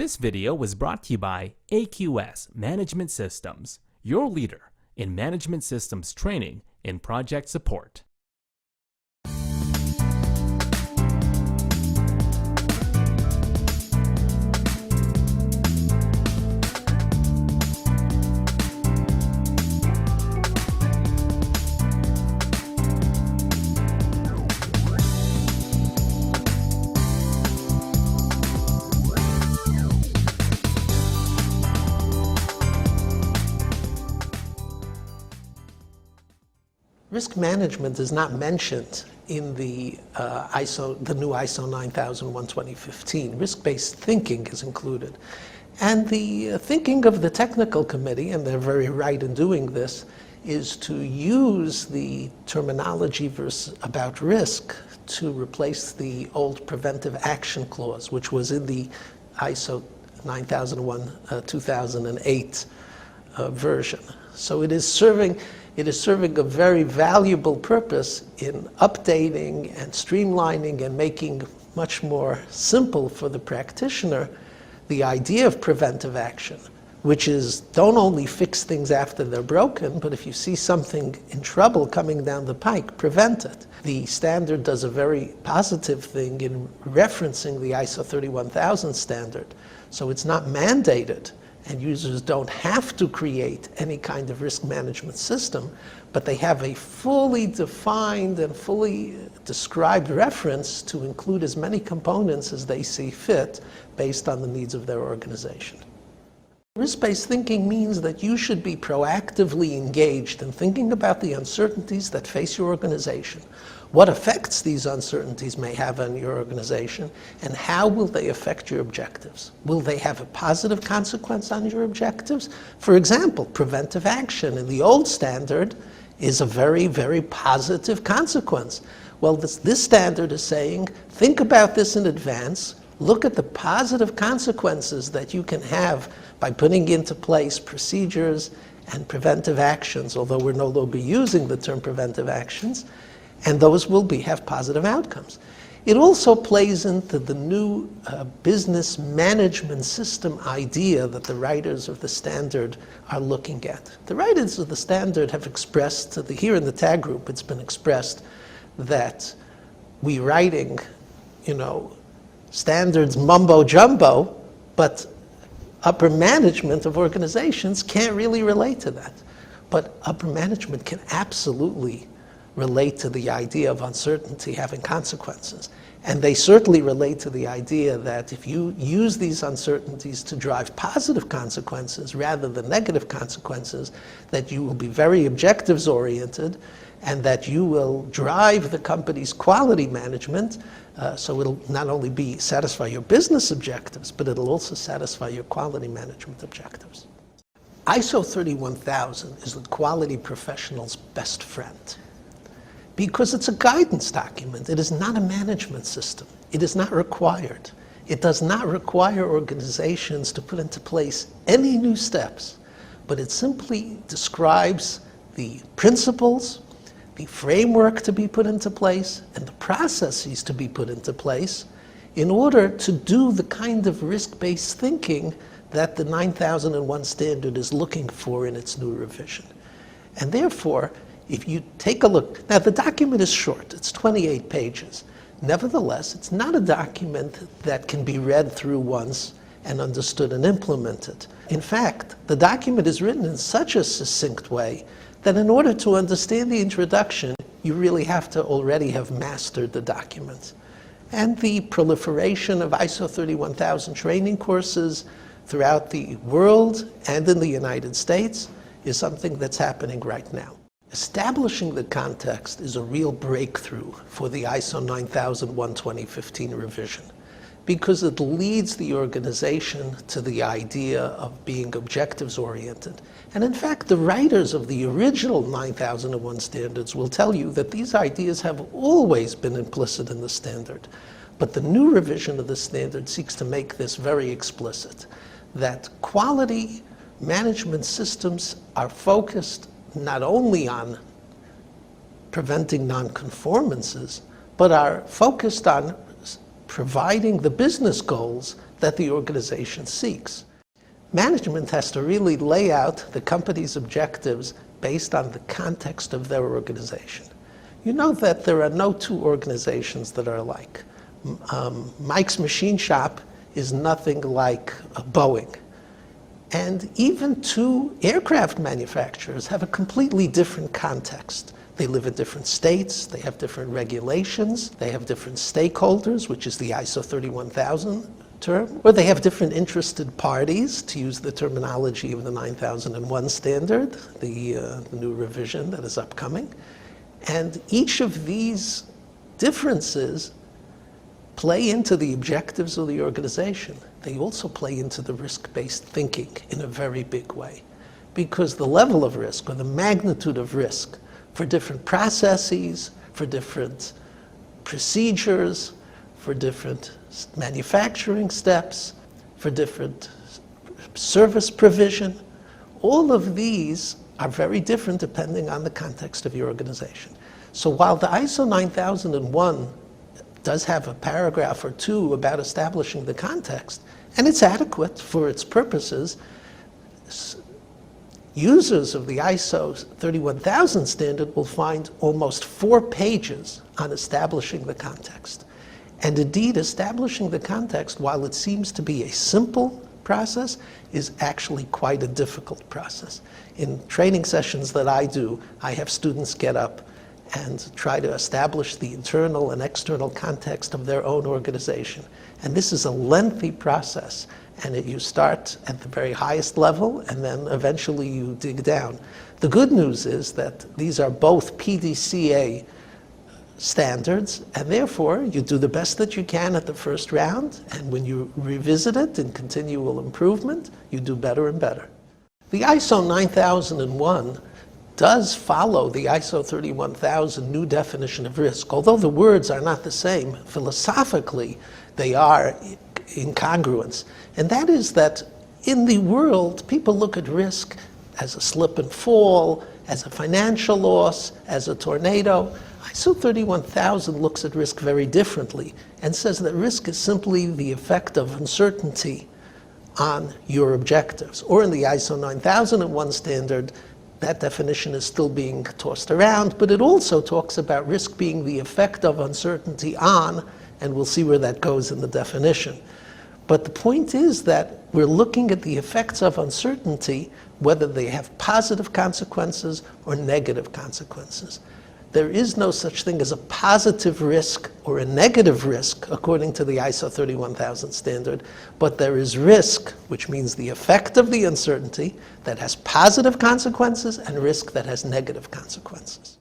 This video was brought to you by AQS Management Systems, your leader in management systems training and project support. Risk management is not mentioned in the new ISO 9001:2015. Risk-based thinking is included. And the thinking of the technical committee, and they're very right in doing this, is to use the terminology about risk to replace the old preventive action clause, which was in the ISO 9001:2008 version. So it is serving a very valuable purpose in updating and streamlining and making much more simple for the practitioner the idea of preventive action, which is don't only fix things after they're broken, but if you see something in trouble coming down the pike, prevent it. The standard does a very positive thing in referencing the ISO 31000 standard. So it's not mandated, and users don't have to create any kind of risk management system, but they have a fully defined and fully described reference to include as many components as they see fit based on the needs of their organization. Risk-based thinking means that you should be proactively engaged in thinking about the uncertainties that face your organization, what effects these uncertainties may have on your organization, and how will they affect your objectives. Will they have a positive consequence on your objectives? For example, preventive action in the old standard is a very, very positive consequence. Well, this standard is saying, think about this in advance, look at the positive consequences that you can have by putting into place procedures and preventive actions, although we're no longer using the term preventive actions, and those will have positive outcomes. It also plays into the new business management system idea that the writers of the standard are looking at. The writers of the standard have expressed, here in the TAG group, it's been expressed that we writing, standards mumbo jumbo, but upper management of organizations can't really relate to that. But upper management can absolutely relate to the idea of uncertainty having consequences. And they certainly relate to the idea that if you use these uncertainties to drive positive consequences rather than negative consequences, that you will be very objectives oriented and that you will drive the company's quality management, so it'll not only satisfy your business objectives, but it'll also satisfy your quality management objectives. ISO 31000 is the quality professional's best friend, because it's a guidance document. It is not a management system. It is not required. It does not require organizations to put into place any new steps, but it simply describes the principles, the framework to be put into place, and the processes to be put into place in order to do the kind of risk-based thinking that the 9001 standard is looking for in its new revision. And therefore, if you take a look, now the document is short, it's 28 pages. Nevertheless, it's not a document that can be read through once and understood and implemented. In fact, the document is written in such a succinct way that in order to understand the introduction, you really have to already have mastered the document. And the proliferation of ISO 31000 training courses throughout the world and in the United States is something that's happening right now. Establishing the context is a real breakthrough for the ISO 9001:2015 revision, because it leads the organization to the idea of being objectives-oriented. And in fact, the writers of the original 9001 standards will tell you that these ideas have always been implicit in the standard. But the new revision of the standard seeks to make this very explicit, that quality management systems are focused not only on preventing nonconformances, but are focused on providing the business goals that the organization seeks. Management has to really lay out the company's objectives based on the context of their organization. You know that there are no two organizations that are alike. Mike's Machine Shop is nothing like Boeing. And even two aircraft manufacturers have a completely different context. They live in different states, they have different regulations, they have different stakeholders, which is the ISO 31000 term, or they have different interested parties, to use the terminology of the 9001 standard, the new revision that is upcoming. And each of these differences play into the objectives of the organization. They also play into the risk-based thinking in a very big way, because the level of risk or the magnitude of risk for different processes, for different procedures, for different manufacturing steps, for different service provision, all of these are very different depending on the context of your organization. So while the ISO 9001 does have a paragraph or two about establishing the context, and it's adequate for its purposes, users of the ISO 31000 standard will find almost 4 pages on establishing the context. And indeed, establishing the context, while it seems to be a simple process, is actually quite a difficult process. In training sessions that I do, I have students get up and try to establish the internal and external context of their own organization. And this is a lengthy process. And you start at the very highest level, and then eventually you dig down. The good news is that these are both PDCA standards, and therefore you do the best that you can at the first round, and when you revisit it in continual improvement, you do better and better. The ISO 9001 does follow the ISO 31000 new definition of risk. Although the words are not the same, philosophically they are incongruence. And that is that in the world, people look at risk as a slip and fall, as a financial loss, as a tornado. ISO 31000 looks at risk very differently and says that risk is simply the effect of uncertainty on your objectives. Or in the ISO 9001 standard, that definition is still being tossed around, but it also talks about risk being the effect of uncertainty on, and we'll see where that goes in the definition. But the point is that we're looking at the effects of uncertainty, whether they have positive consequences or negative consequences. There is no such thing as a positive risk or a negative risk according to the ISO 31000 standard, but there is risk, which means the effect of the uncertainty that has positive consequences, and risk that has negative consequences.